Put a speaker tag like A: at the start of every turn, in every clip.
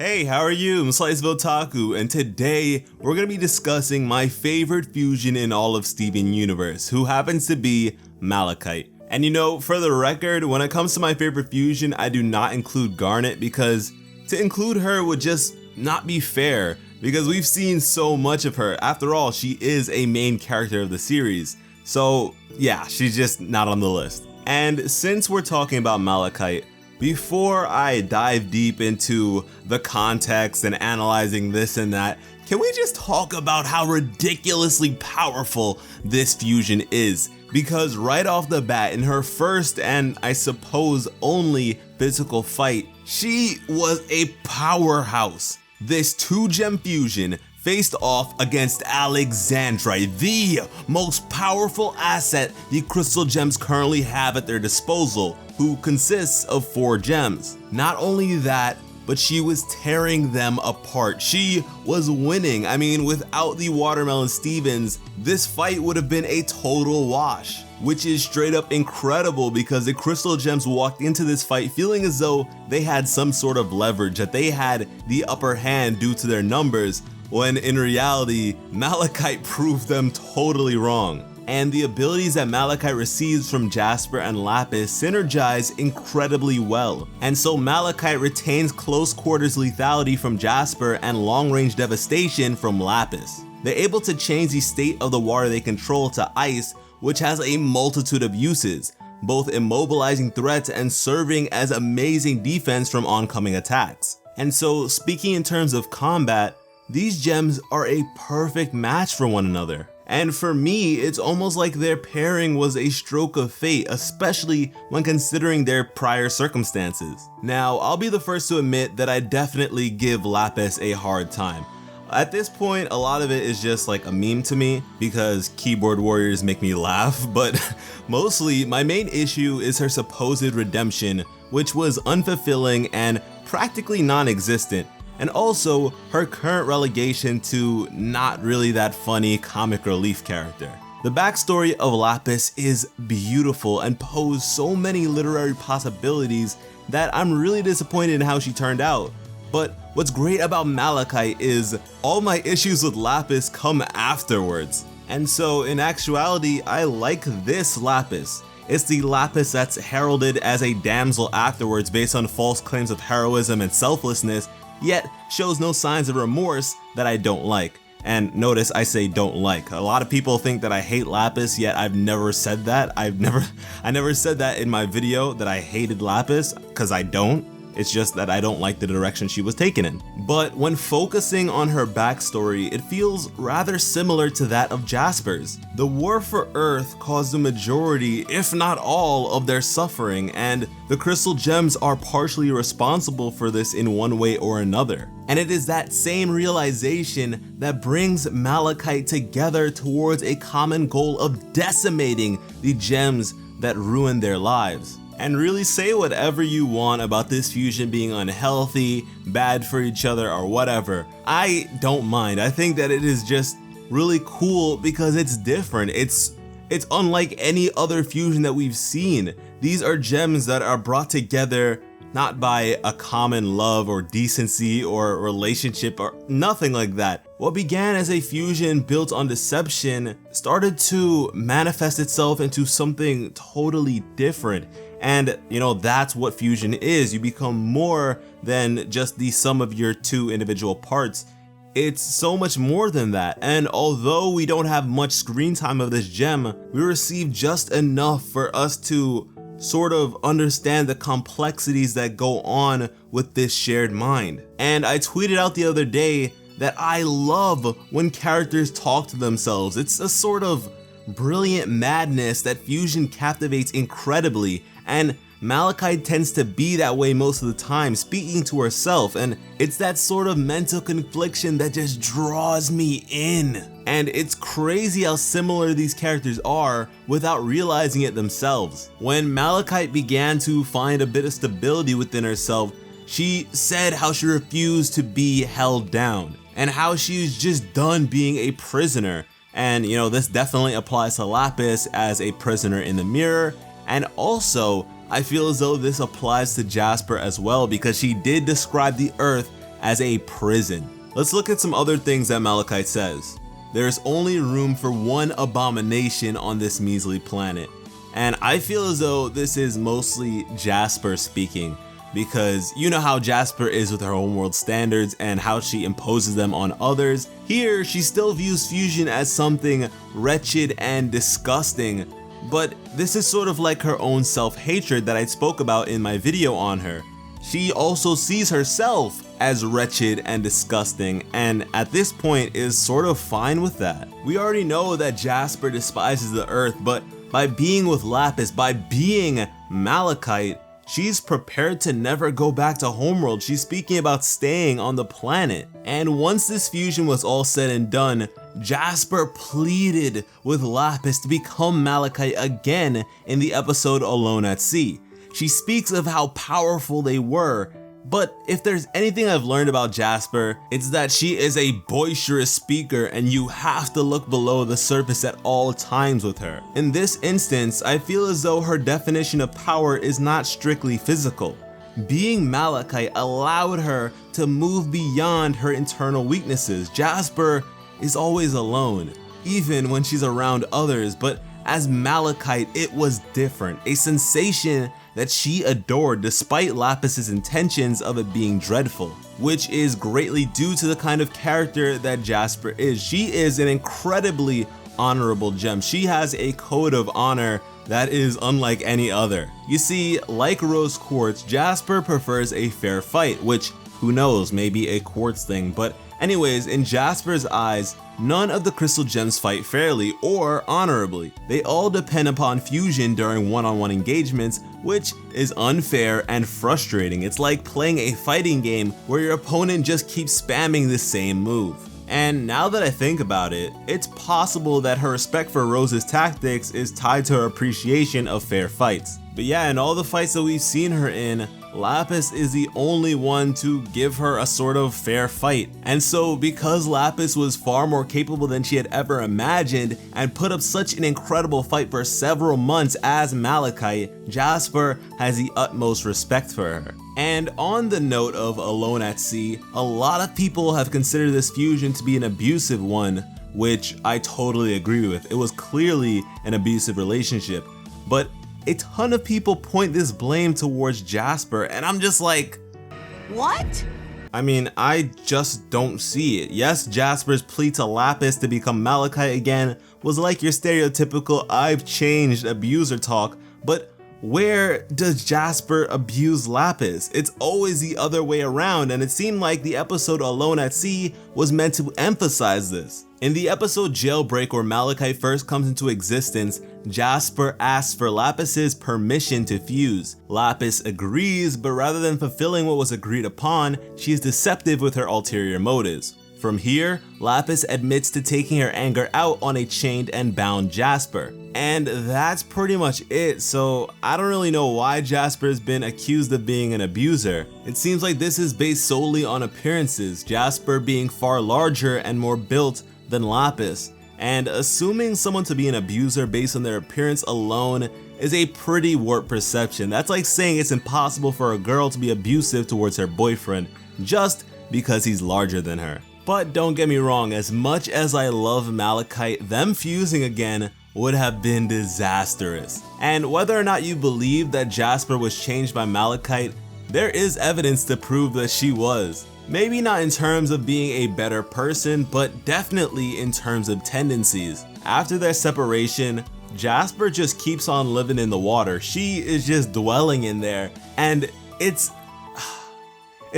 A: Hey, how are you? I'm SliceofOtaku, and today we're going to be discussing my favorite fusion in all of Steven Universe, who happens to be Malachite. And you know, for the record, when it comes to my favorite fusion, I do not include Garnet because to include her would just not be fair, because we've seen so much of her. After all, she is a main character of the series. So yeah, she's just not on the list. And since we're talking about Malachite, before I dive deep into the context and analyzing this and that, can we just talk about how ridiculously powerful this fusion is? Because right off the bat, in her first and I suppose only physical fight, she was a powerhouse. This 2-gem fusion faced off against Alexandrite, the most powerful asset the crystal gems currently have at their disposal, who consists of 4 gems. Not only that, but she was tearing them apart. She was winning. I mean, without the Watermelon Stevens, this fight would have been a total wash, which is straight up incredible because the crystal gems walked into this fight feeling as though they had some sort of leverage, that they had the upper hand due to their numbers, when in reality, Malachite proved them totally wrong. And the abilities that Malachite receives from Jasper and Lapis synergize incredibly well. And so Malachite retains close quarters lethality from Jasper and long range devastation from Lapis. They're able to change the state of the water they control to ice, which has a multitude of uses, both immobilizing threats and serving as amazing defense from oncoming attacks. And so speaking in terms of combat, these gems are a perfect match for one another. And for me, it's almost like their pairing was a stroke of fate, especially when considering their prior circumstances. Now, I'll be the first to admit that I definitely give Lapis a hard time. At this point, a lot of it is just like a meme to me because keyboard warriors make me laugh, but mostly my main issue is her supposed redemption, which was unfulfilling and practically non-existent. And also her current relegation to not really that funny comic relief character. The backstory of Lapis is beautiful and posed so many literary possibilities that I'm really disappointed in how she turned out. But what's great about Malachite is all my issues with Lapis come afterwards. And so in actuality, I like this Lapis. It's the Lapis that's heralded as a damsel afterwards based on false claims of heroism and selflessness, yet shows no signs of remorse that I don't like. And notice I say don't like. A lot of people think that I hate Lapis, yet I've never said that. I never said that in my video that I hated Lapis, because I don't. It's just that I don't like the direction she was taken in. But when focusing on her backstory, it feels rather similar to that of Jasper's. The war for Earth caused the majority, if not all, of their suffering, and the crystal gems are partially responsible for this in one way or another. And it is that same realization that brings Malachite together towards a common goal of decimating the gems that ruin their lives. And really say whatever you want about this fusion being unhealthy, bad for each other, or whatever. I don't mind. I think that it is just really cool because it's different. It's unlike any other fusion that we've seen. These are gems that are brought together not by a common love or decency or relationship or nothing like that. What began as a fusion built on deception started to manifest itself into something totally different. And you know, that's what fusion is. You become more than just the sum of your 2 individual parts. It's so much more than that. And although we don't have much screen time of this gem, we receive just enough for us to sort of understand the complexities that go on with this shared mind. And I tweeted out the other day that I love when characters talk to themselves. It's a sort of brilliant madness that fusion captivates incredibly, and Malachite tends to be that way most of the time, speaking to herself, and it's that sort of mental confliction that just draws me in. And it's crazy how similar these characters are without realizing it themselves. When Malachite began to find a bit of stability within herself, she said how she refused to be held down, and how she's just done being a prisoner. And you know, this definitely applies to Lapis as a prisoner in the mirror, and also I feel as though this applies to Jasper as well, because she did describe the Earth as a prison. Let's look at some other things that Malachite says. There's only room for one abomination on this measly planet. And I feel as though this is mostly Jasper speaking, because you know how Jasper is with her homeworld standards and how she imposes them on others. Here, she still views fusion as something wretched and disgusting, but this is sort of like her own self-hatred that I spoke about in my video on her. She also sees herself as wretched and disgusting, and at this point is sort of fine with that. We already know that Jasper despises the earth, but by being with Lapis, by being Malachite, she's prepared to never go back to homeworld. She's speaking about staying on the planet. And once this fusion was all said and done, Jasper pleaded with Lapis to become Malachite again in the episode Alone at Sea. She speaks of how powerful they were, but if there's anything I've learned about Jasper, it's that she is a boisterous speaker and you have to look below the surface at all times with her. In this instance, I feel as though her definition of power is not strictly physical. Being Malachite allowed her to move beyond her internal weaknesses. Jasper is always alone, even when she's around others, but as Malachite, it was different. A sensation that she adored despite Lapis's intentions of it being dreadful, which is greatly due to the kind of character that Jasper is. She is an incredibly honorable gem. She has a code of honor that is unlike any other. You see, like Rose Quartz, Jasper prefers a fair fight, which, who knows, may be a Quartz thing, but anyways, in Jasper's eyes, none of the crystal gems fight fairly or honorably. They all depend upon fusion during one-on-one engagements, which is unfair and frustrating. It's like playing a fighting game where your opponent just keeps spamming the same move. And now that I think about it, it's possible that her respect for Rose's tactics is tied to her appreciation of fair fights. But yeah, in all the fights that we've seen her in, Lapis is the only one to give her a sort of fair fight. And so because Lapis was far more capable than she had ever imagined and put up such an incredible fight for several months as Malachite, Jasper has the utmost respect for her. And on the note of Alone at Sea, a lot of people have considered this fusion to be an abusive one, which I totally agree with. It was clearly an abusive relationship, but a ton of people point this blame towards Jasper, and I'm just like,
B: what?
A: I mean, I just don't see it. Yes, Jasper's plea to Lapis to become Malachite again was like your stereotypical I've changed abuser talk, but where does Jasper abuse Lapis? It's always the other way around, and it seemed like the episode Alone at Sea was meant to emphasize this. In the episode Jailbreak, where Malachite first comes into existence, Jasper asks for Lapis's permission to fuse. Lapis agrees, but rather than fulfilling what was agreed upon, she is deceptive with her ulterior motives. From here, Lapis admits to taking her anger out on a chained and bound Jasper. And that's pretty much it, so I don't really know why Jasper has been accused of being an abuser. It seems like this is based solely on appearances, Jasper being far larger and more built than Lapis. And assuming someone to be an abuser based on their appearance alone is a pretty warped perception. That's like saying it's impossible for a girl to be abusive towards her boyfriend just because he's larger than her. But don't get me wrong, as much as I love Malachite, them fusing again would have been disastrous. And whether or not you believe that Jasper was changed by Malachite, there is evidence to prove that she was. Maybe not in terms of being a better person, but definitely in terms of tendencies. After their separation, Jasper just keeps on living in the water. She is just dwelling in there, and it's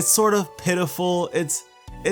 A: sort of pitiful. It's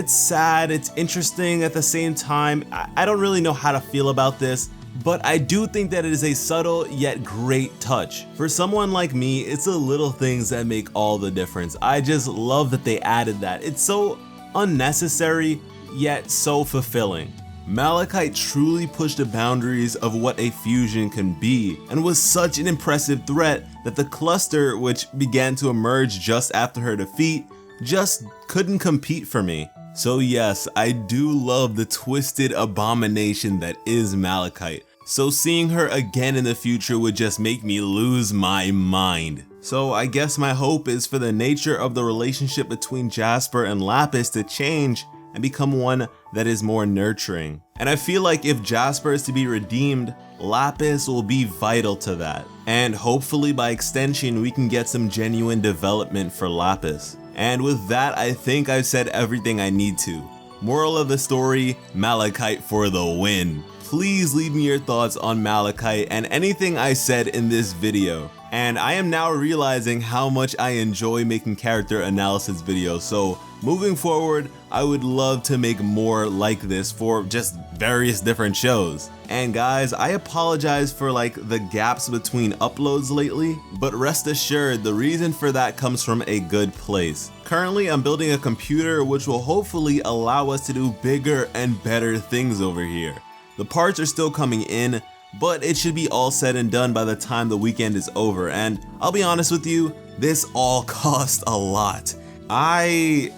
A: sad, it's interesting at the same time. I don't really know how to feel about this, but I do think that it is a subtle yet great touch. For someone like me, it's the little things that make all the difference. I just love that they added that. It's so unnecessary, yet so fulfilling. Malachite truly pushed the boundaries of what a fusion can be, and was such an impressive threat that the cluster, which began to emerge just after her defeat, just couldn't compete for me. So yes, I do love the twisted abomination that is Malachite. so seeing her again in the future would just make me lose my mind. So I guess my hope is for the nature of the relationship between Jasper and Lapis to change and become one that is more nurturing. And I feel like if Jasper is to be redeemed, Lapis will be vital to that. And hopefully by extension, we can get some genuine development for Lapis. And with that, I think I've said everything I need to. Moral of the story, Malachite for the win. Please leave me your thoughts on Malachite and anything I said in this video. And I am now realizing how much I enjoy making character analysis videos, so moving forward, I would love to make more like this for just various different shows. And guys, I apologize for the gaps between uploads lately, but rest assured the reason for that comes from a good place. Currently, I'm building a computer which will hopefully allow us to do bigger and better things over here. The parts are still coming in, but it should be all said and done by the time the weekend is over, and I'll be honest with you, this all cost a lot. I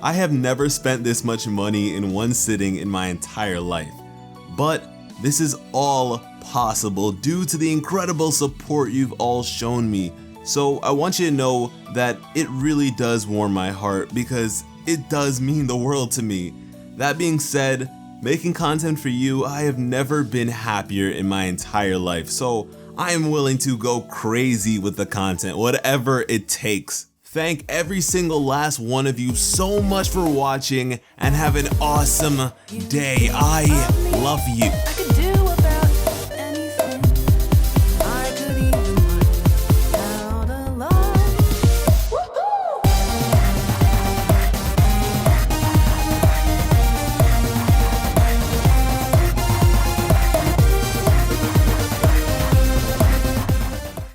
A: have never spent this much money in one sitting in my entire life, but this is all possible due to the incredible support you've all shown me. So I want you to know that it really does warm my heart because it does mean the world to me. That being said, making content for you, I have never been happier in my entire life, so I am willing to go crazy with the content, whatever it takes. Thank every single last one of you so much for watching, and have an awesome day. I love you.